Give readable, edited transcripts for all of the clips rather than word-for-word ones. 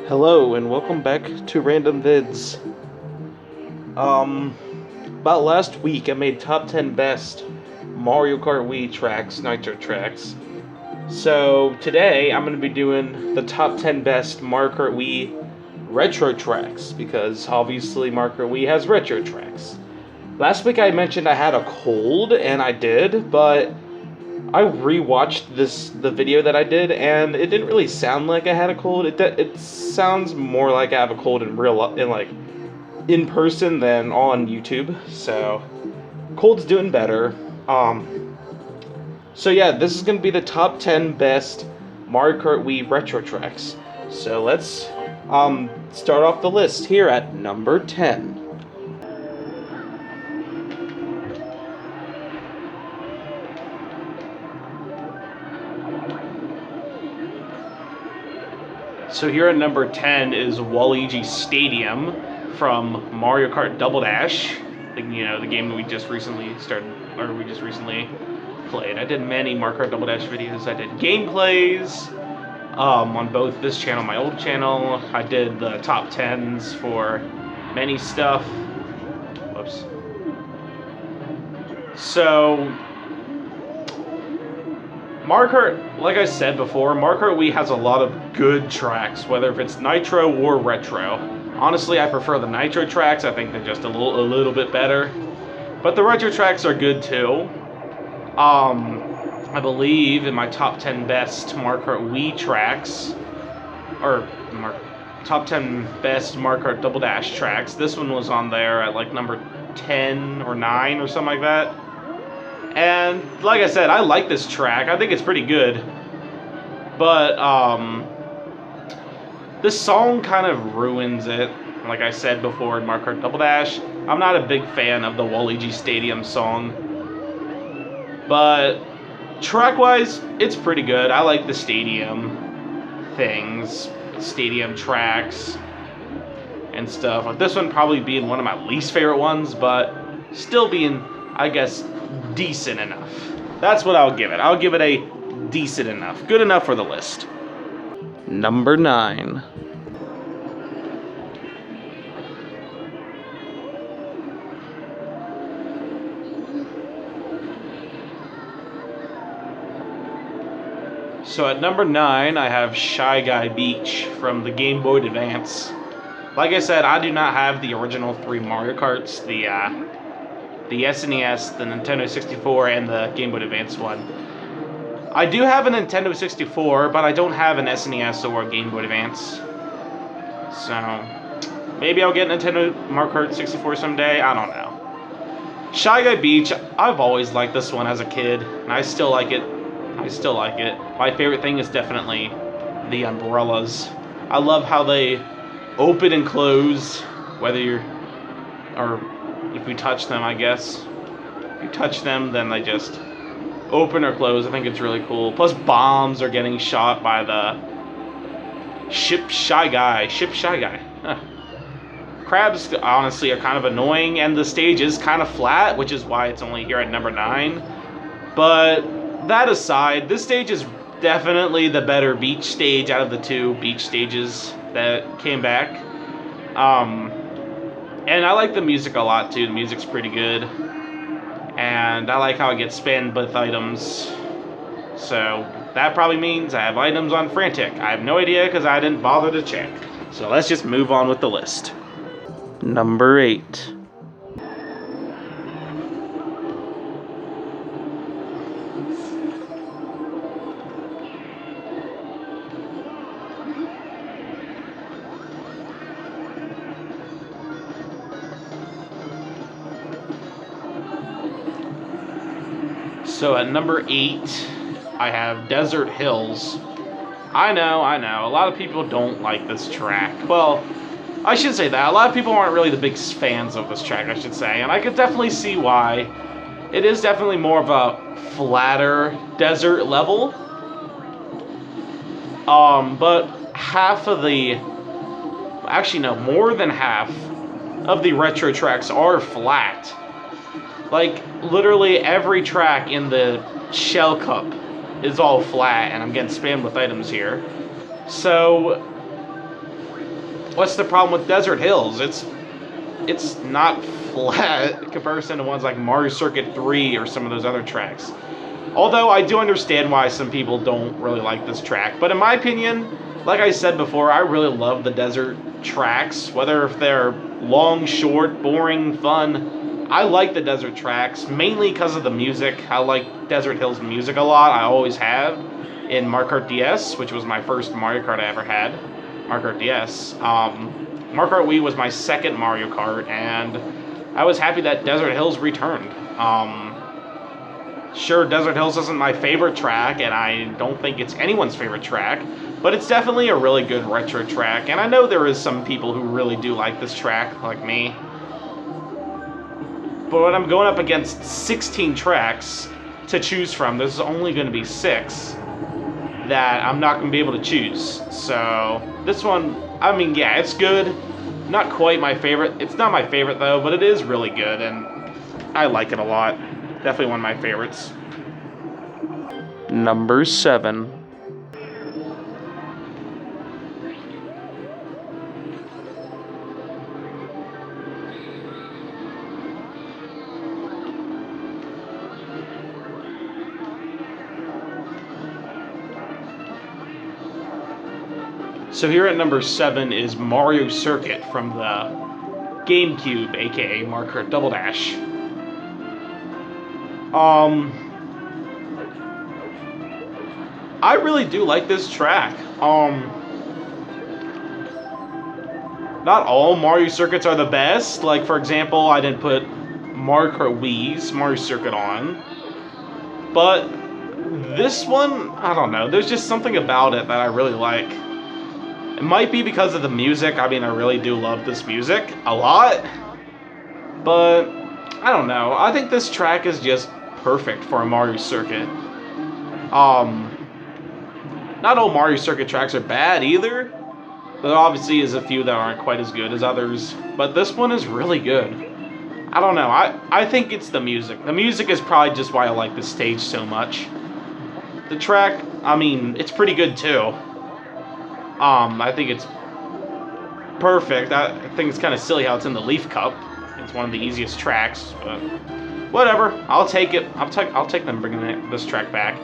Hello and welcome back to Random Vids. About last week I made top 10 best Mario Kart Wii tracks, Nitro tracks. So today I'm going to be doing the top 10 best Mario Kart Wii retro tracks, because obviously Mario Kart Wii has retro tracks. Last week I mentioned I had a cold, and I did, but I rewatched the video that I did, and it didn't really sound like I had a cold. It sounds more like I have a cold in person than on YouTube. So cold's doing better. So yeah, this is gonna be the top 10 best Mario Kart Wii retro tracks. So let's start off the list here at number 10. So here at number 10 is Waluigi Stadium from Mario Kart Double Dash. The game that we just recently played. I did many Mario Kart Double Dash videos. I did gameplays on both this channel and my old channel. I did the top 10s for many stuff. Whoops. So Mario Kart, like I said before, Mario Kart Wii has a lot of good tracks, whether if it's Nitro or Retro. Honestly, I prefer the Nitro tracks. I think they're just a little bit better. But the Retro tracks are good too. I believe in my top 10 best Mario Kart Wii tracks, or top 10 best Mario Kart Double Dash tracks, this one was on there at like number 10 or 9 or something like that. And like I said, I like this track. I think it's pretty good. But this song kind of ruins it. Like I said before in Mario Kart Double Dash, I'm not a big fan of the Waluigi Stadium song. But track-wise, it's pretty good. I like the stadium things, stadium tracks and stuff. Like this one probably being one of my least favorite ones, but still being, I guess, decent enough. That's what I'll give it. I'll give it a decent enough. Good enough for the list. Number 9. So at number 9, I have Shy Guy Beach from the Game Boy Advance. Like I said, I do not have the original 3 Mario Karts, the SNES, the Nintendo 64, and the Game Boy Advance one. I do have a Nintendo 64, but I don't have an SNES or a Game Boy Advance. So maybe I'll get Nintendo Mario Kart 64 someday. I don't know. Shy Guy Beach, I've always liked this one as a kid, and I still like it. My favorite thing is definitely the umbrellas. I love how they open and close, if we touch them, I guess. If you touch them, then they just open or close. I think it's really cool. Plus, bombs are getting shot by the Ship Shy Guy. Huh. Crabs, honestly, are kind of annoying, and the stage is kind of flat, which is why it's only here at number 9. But that aside, this stage is definitely the better beach stage out of the 2 beach stages that came back. And I like the music a lot too. The music's pretty good. And I like how it gets spanned both items. So that probably means I have items on Frantic. I have no idea because I didn't bother to check. So let's just move on with the list. Number 8. So at number 8, I have Desert Hills. I know, a lot of people don't like this track. Well, I should say that. A lot of people aren't really the big fans of this track, I should say. And I could definitely see why. It is definitely more of a flatter desert level. But more than half of the retro tracks are flat. Like, literally every track in the Shell Cup is all flat, and I'm getting spammed with items here. So, what's the problem with Desert Hills? It's not flat in comparison to ones like Mario Circuit 3 or some of those other tracks. Although I do understand why some people don't really like this track. But in my opinion, like I said before, I really love the desert tracks. Whether if they're long, short, boring, fun, I like the desert tracks, mainly because of the music. I like Desert Hills music a lot. I always have. In Mario Kart DS, which was my first Mario Kart I ever had. Mario Kart DS. Mario Kart Wii was my second Mario Kart, and I was happy that Desert Hills returned. Sure, Desert Hills isn't my favorite track, and I don't think it's anyone's favorite track, but it's definitely a really good retro track, and I know there is some people who really do like this track, like me. But when I'm going up against 16 tracks to choose from, there's only going to be 6 that I'm not going to be able to choose. So, this one, I mean, yeah, it's good. Not quite my favorite. It's not my favorite, though, but it is really good, and I like it a lot. Definitely one of my favorites. Number 7. So here at number 7 is Mario Circuit from the GameCube, aka Mario Kart Double Dash. I really do like this track. Not all Mario Circuits are the best. Like, for example, I didn't put Mario Kart Wii's Mario Circuit on. But this one, I don't know. There's just something about it that I really like. It might be because of the music. I mean, I really do love this music a lot. But I don't know. I think this track is just perfect for a Mario Circuit. Not all Mario Circuit tracks are bad either. There obviously is a few that aren't quite as good as others. But this one is really good. I don't know. I think it's the music. The music is probably just why I like this stage so much. The track, I mean, it's pretty good too. I think it's perfect. I think it's kind of silly how it's in the Leaf Cup. It's one of the easiest tracks, but whatever. I'll take it. I'll take them bringing this track back.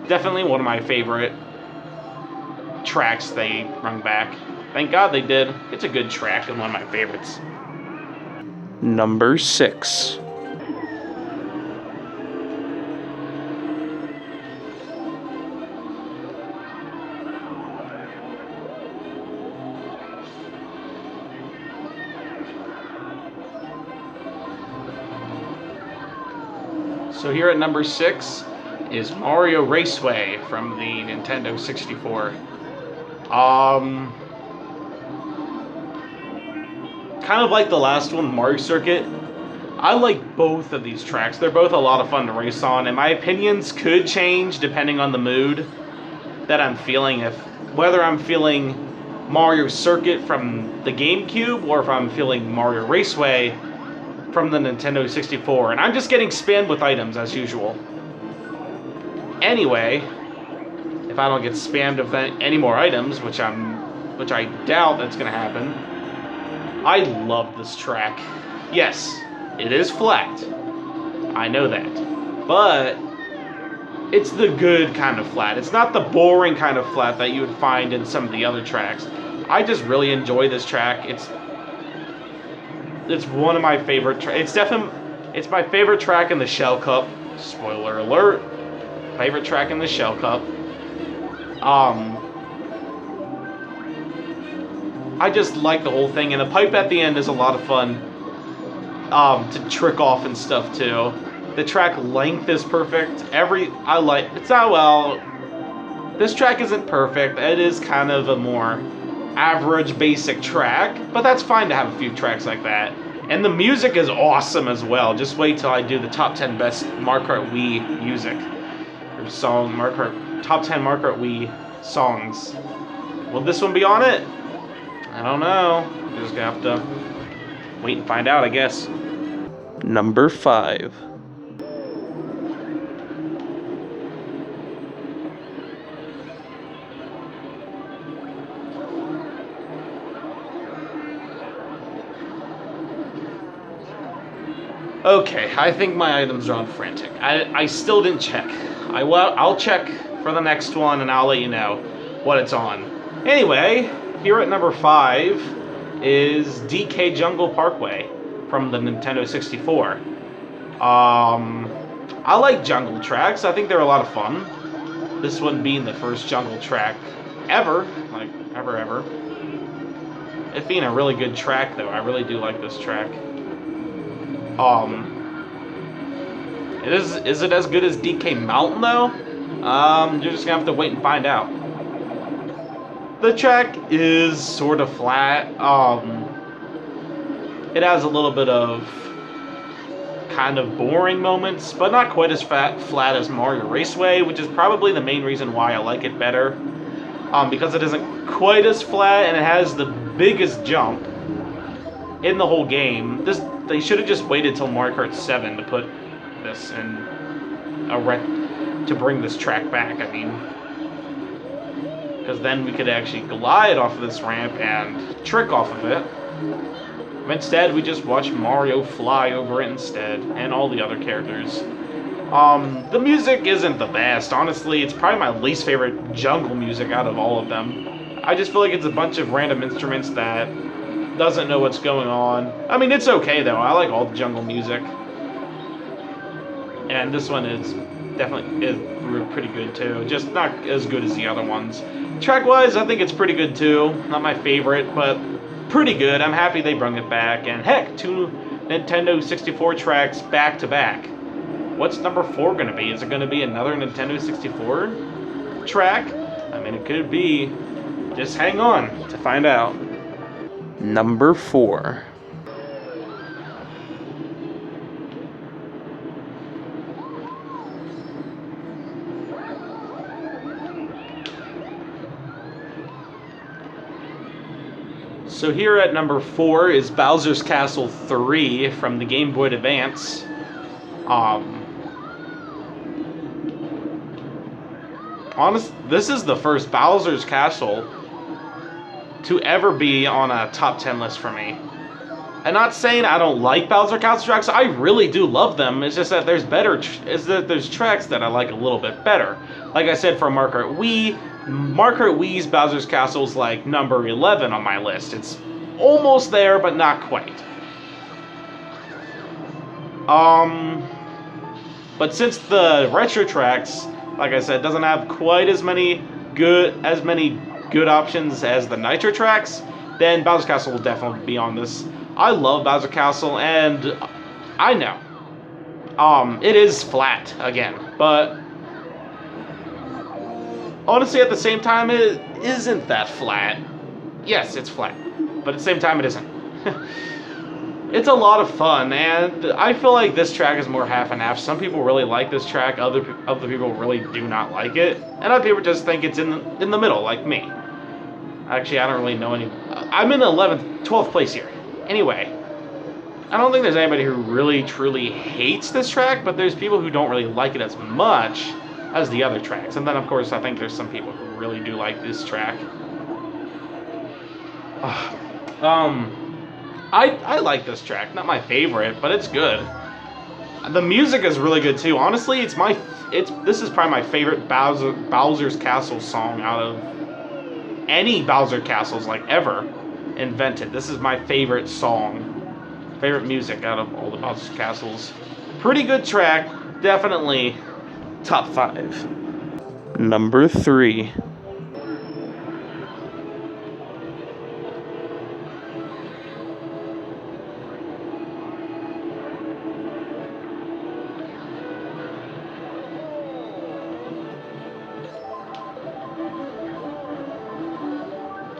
Definitely one of my favorite tracks they bring back. Thank God they did. It's a good track and one of my favorites. Number 6. So here at number 6 is Mario Raceway from the Nintendo 64. Kind of like the last one, Mario Circuit. I like both of these tracks. They're both a lot of fun to race on, and my opinions could change depending on the mood that I'm feeling. Whether I'm feeling Mario Circuit from the GameCube or if I'm feeling Mario Raceway from the Nintendo 64. And I'm just getting spammed with items as usual. Anyway, if I don't get spammed with any more items, which I doubt that's gonna happen, I love this track. Yes, it is flat. I know that. But it's the good kind of flat. It's not the boring kind of flat that you would find in some of the other tracks. I just really enjoy this track. It's one of my favorite tracks. It's my favorite track in the Shell Cup. Spoiler alert. Favorite track in the Shell Cup. I just like the whole thing, and the pipe at the end is a lot of fun to trick off and stuff too. The track length is perfect. This track isn't perfect. It is kind of a more average basic track, but that's fine to have a few tracks like that. And the music is awesome as well. Just wait till I do the top 10 best Mario Kart Wii music or song. Top 10 Mario Kart Wii songs. Will this one be on it? I don't know. We're just gonna have to wait and find out, I guess. Number 5. Okay, I think my items are on frantic. I still didn't check. I'll check for the next one and I'll let you know what it's on. Anyway, here at number 5 is DK Jungle Parkway from the Nintendo 64. I like jungle tracks. I think they're a lot of fun. This one being the first jungle track ever, like ever. It being a really good track though. I really do like this track. Is it as good as DK Mountain though? You're just gonna have to wait and find out. The track is sort of flat. It has a little bit of kind of boring moments, but not quite as flat as Mario Raceway, which is probably the main reason why I like it better. Because it isn't quite as flat and it has the biggest jump in the whole game. They should have just waited till Mario Kart 7 to put this in to bring this track back. I mean, because then we could actually glide off of this ramp and trick off of it. Instead, we just watch Mario fly over it instead, and all the other characters. The music isn't the best. Honestly, it's probably my least favorite jungle music out of all of them. I just feel like it's a bunch of random instruments that doesn't know what's going on. I mean, it's okay though. I like all the jungle music. And this one is definitely pretty good too. Just not as good as the other ones. Track-wise, I think it's pretty good too. Not my favorite, but pretty good. I'm happy they brought it back. And heck, 2 Nintendo 64 tracks back to back. What's number 4 going to be? Is it going to be another Nintendo 64 track? I mean, it could be. Just hang on to find out. Number 4. So here at number 4 is Bowser's Castle 3 from the Game Boy Advance. This is the first Bowser's Castle to ever be on a top 10 list for me. I'm not saying I don't like Bowser Castle tracks. I really do love them. It's just that there's there's tracks that I like a little bit better. Like I said, for Mario Kart Wii's Bowser's Castle is like number 11 on my list. It's almost there, but not quite. But since the retro tracks, like I said, doesn't have quite as many good options as the Nitro tracks, then Bowser's Castle will definitely be on this. I love Bowser Castle, and I know it is flat again, but honestly, at the same time, it isn't that flat. Yes, it's flat, but at the same time, it isn't. It's a lot of fun, and I feel like this track is more half and half. Some people really like this track, other people really do not like it, and other people just think it's in the middle, like me. Actually, I don't really know any. I'm in 11th, 12th place here. Anyway, I don't think there's anybody who really truly hates this track, but there's people who don't really like it as much as the other tracks. And then, of course, I think there's some people who really do like this track. I like this track. Not my favorite, but it's good. The music is really good too. Honestly, this is probably my favorite Bowser's Castle song out of any Bowser Castles like ever invented. This is my favorite song, favorite music out of all the Bowser's Castles. Pretty good track, definitely top 5. Number 3.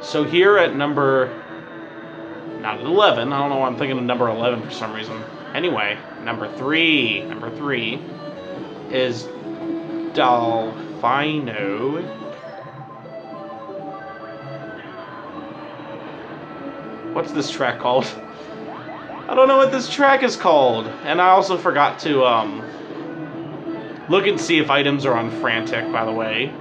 So here at not at 11, I don't know why I'm thinking of number 11 for some reason. Anyway, number 3 is Delfino. What's this track called? I don't know what this track is called. And I also forgot to look and see if items are on Frantic, by the way.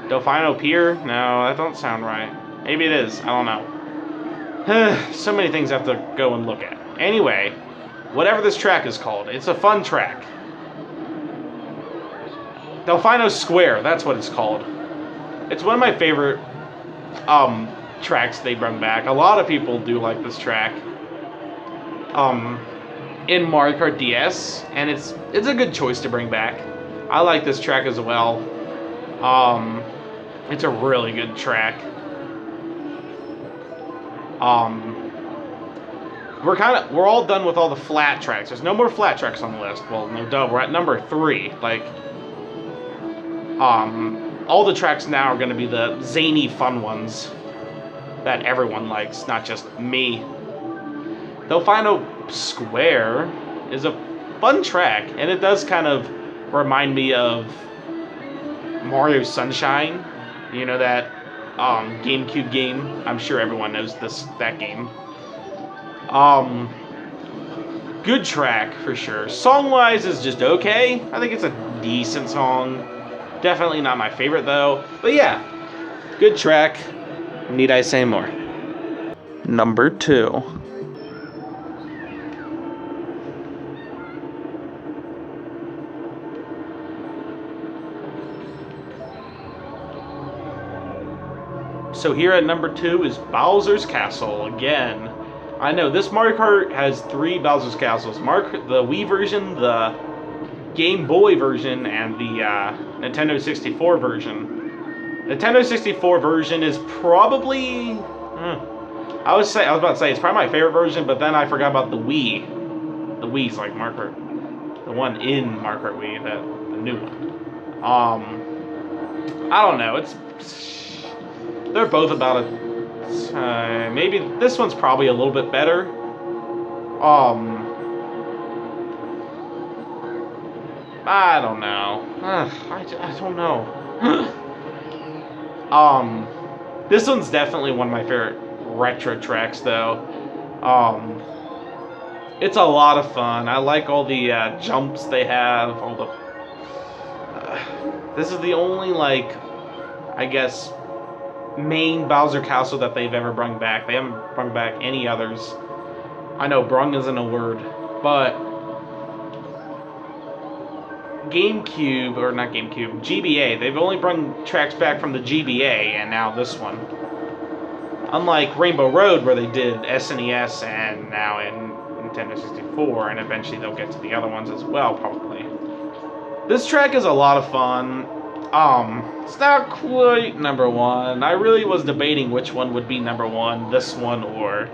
Delfino Pier? No, that don't sound right. Maybe it is. I don't know. So many things I have to go and look at. Anyway, whatever this track is called, it's a fun track. Delfino Square, that's what it's called. It's one of my favorite tracks they bring back. A lot of people do like this track in Mario Kart DS, and it's a good choice to bring back. I like this track as well. It's a really good track. We're all done with all the flat tracks. There's no more flat tracks on the list. Well, no duh, we're at number 3. Like, all the tracks now are going to be the zany, fun ones that everyone likes, not just me. Delfino Square is a fun track, and it does kind of remind me of Mario Sunshine. You know that GameCube game? I'm sure everyone knows that game. Good track for sure. Song-wise is just okay. I think it's a decent song. Definitely not my favorite though. But yeah, good track. Need I say more? Number 2. So here at number 2 is Bowser's Castle again. I know this Mario Kart has 3 Bowser's Castles: the Wii version, the Game Boy version, and the Nintendo 64 version. Nintendo 64 version is probably I was about to say it's probably my favorite version, but then I forgot about the Wii. The Wii's like Mario Kart, the one in Mario Kart Wii, the new one. I don't know. They're both about maybe this one's probably a little bit better. I don't know. I don't know. This one's definitely one of my favorite retro tracks, though. It's a lot of fun. I like all the jumps they have. All the. This is the only, like, I guess, main Bowser Castle that they've ever brung back. They haven't brung back any others. I know brung isn't a word, but GameCube, or not GameCube, GBA, they've only brung tracks back from the GBA, and now this one. Unlike Rainbow Road, where they did SNES and now in Nintendo 64, and eventually they'll get to the other ones as well, probably. This track is a lot of fun. It's not quite number 1. I really was debating which one would be number 1, this one or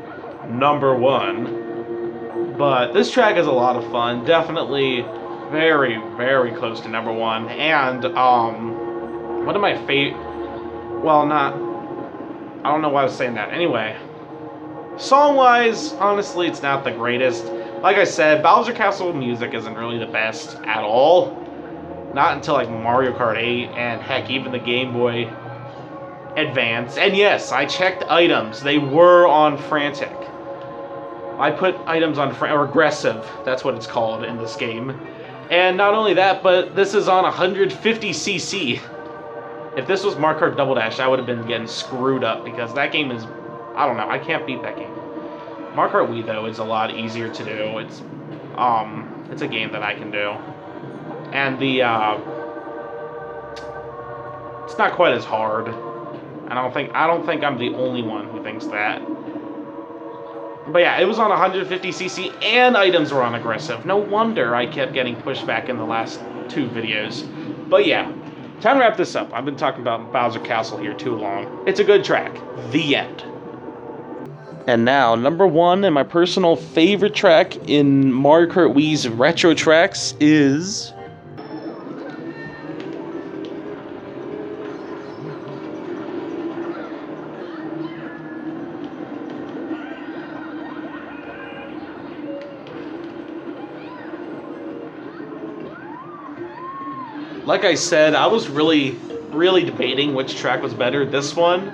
number 1. But this track is a lot of fun. Definitely very, very close to number 1. And, one of my favorite... Well, not... I don't know why I was saying that. Anyway. Song-wise, honestly, it's not the greatest. Like I said, Bowser Castle music isn't really the best at all. Not until like Mario Kart 8 and heck, even the Game Boy Advance. And yes, I checked items. They were on Frantic. I put items on Regressive. That's what it's called in this game. And not only that, but this is on 150cc. If this was Mario Kart Double Dash, I would have been getting screwed up because that game is, I don't know, I can't beat that game. Mario Kart Wii though is a lot easier to do. It's a game that I can do. And it's not quite as hard. I don't think I'm the only one who thinks that. But yeah, it was on 150cc and items were on aggressive. No wonder I kept getting pushed back in the last 2 videos. But yeah, time to wrap this up. I've been talking about Bowser Castle here too long. It's a good track. The end. And now, number 1 and my personal favorite track in Mario Kart Wii's retro tracks is... Like I said, I was really debating which track was better, this one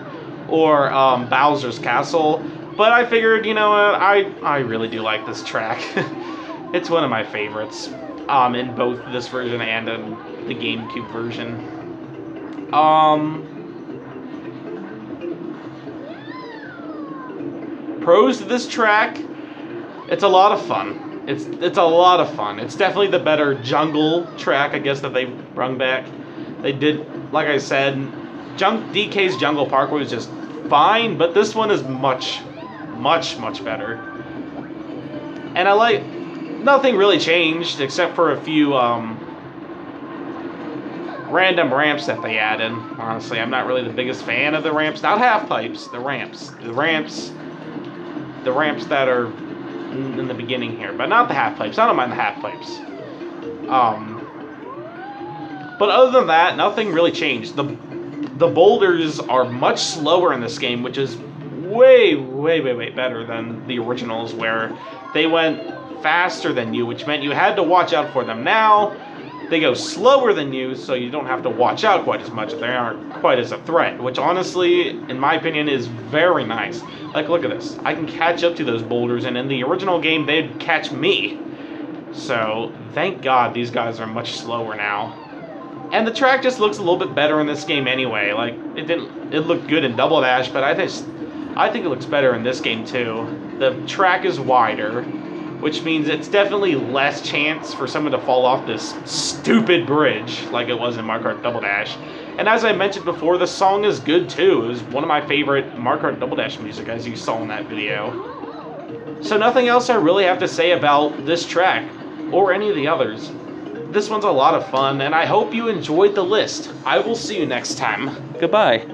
or Bowser's Castle. But I figured, you know what, I really do like this track. It's one of my favorites in both this version and in the GameCube version. Pros to this track, it's a lot of fun. It's a lot of fun. It's definitely the better jungle track, I guess, that they brought back. They did, like I said, DK's Jungle Parkway was just fine, but this one is much, much, much better. And I like, nothing really changed except for a few random ramps that they added. Honestly, I'm not really the biggest fan of the ramps. Not half pipes, the ramps. The ramps that are in the beginning here, but not the half pipes. I don't mind the half pipes. But other than that, nothing really changed. The boulders are much slower in this game, which is way, way, way, way better than the originals, where they went faster than you, which meant you had to watch out for them. Now, they go slower than you, so you don't have to watch out quite as much. They aren't quite as a threat, which honestly, in my opinion, is very nice. Like, look at this. I can catch up to those boulders, and in the original game, they'd catch me. So, thank God these guys are much slower now. And the track just looks a little bit better in this game anyway. Like, it looked good in Double Dash, but I think it looks better in this game too. The track is wider, which means it's definitely less chance for someone to fall off this stupid bridge like it was in Mario Kart Double Dash. And as I mentioned before, the song is good too. It was one of my favorite Mario Kart Double Dash music, as you saw in that video. So nothing else I really have to say about this track, or any of the others. This one's a lot of fun, and I hope you enjoyed the list. I will see you next time. Goodbye.